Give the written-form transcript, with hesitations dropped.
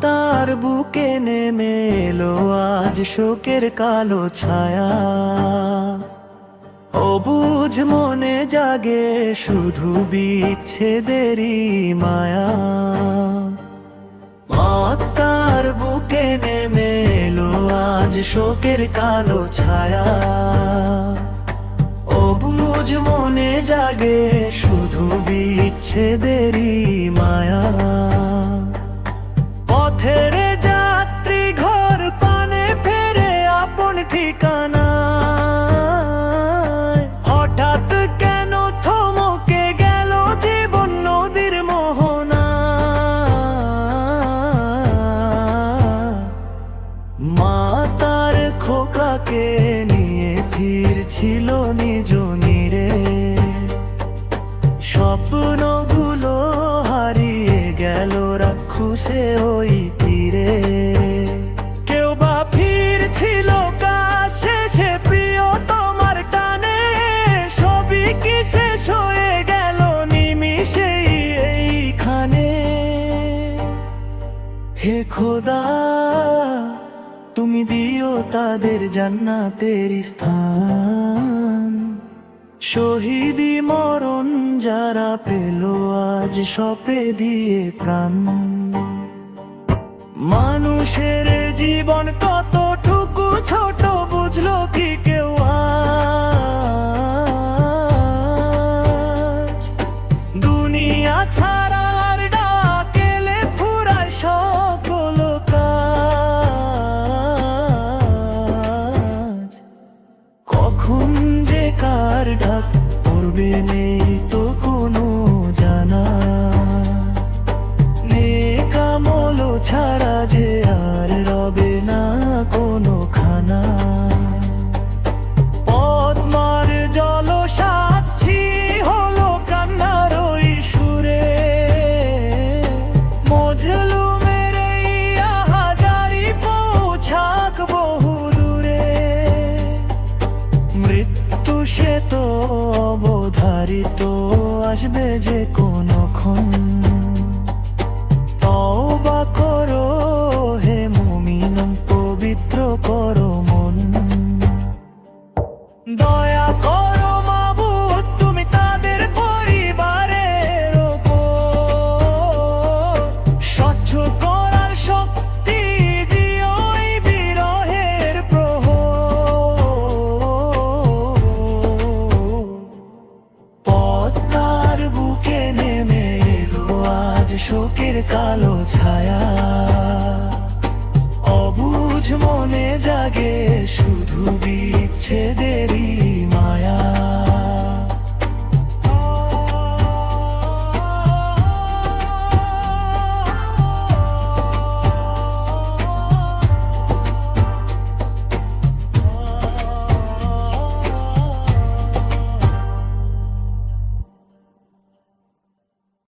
তার বুকে নেমে এলো আজ শোকের কালো ছায়া। অবুঝ মনে জাগে শুধু বিচ্ছেদেরই মায়া। তার বুকে নেমে এলো আজ শোকের কালো ছায়া। অবুঝ মনে জাগে শুধু বিচ্ছেদেরই মায়া। পথের যাত্রী ঘর পানে ফেরে আপন ঠিকানা। হঠাৎ কেন থমকে গেল জীবন নদীর মোহনা। মা তার খোকাকে নিয়ে ফিরছিল নিজ নীড়ে। স্বপ্নগুলো হারিয়ে গেল রাক্ষসে ওই তীরে। কেউ বা ফিরছিল কাছে সে প্রিয় তোমার টানে। সবই কি শেষ হয়ে গেল নিমিষেই এইখানে। হে খোদা তুমি দিও তাদের জান্নাতের স্থান। শহীদি মরণ যারা পেল আজ সপে দিয়ে প্রাণ। মানুষের জীবন কতটুকু ছোট বুঝলো কি কেউ আজ। দুনিয়া ছাড়ার ডাক এলে ফুরায় সকল কাজ। কখন যে কার ডাক পড়বে নেই তো কোনো জানা। নেক আমল ছাড়া যে আর রবে না কোনো খানা। পদ্মার জল সাক্ষী হলো কান্নার ওই সুরে। মজলুমের এই আহাজারি পৌঁছাক বহু দূরে। মৃত্যু সে তো অবধারিত আসবে যে কোনক্ষণ। তওবা করো হে মুমিন পবিত্র করো মন। দয়া করো মাবুদ তুমি তাদের পরিবারের ওপর। স্বচ্ছ করার শক্তি দিও এই বিরহের প্রহর। পদ্মার বুকে নেমে এলো আজ শোকের কালো ছায়া। অবুঝ মনে জাগে শুধু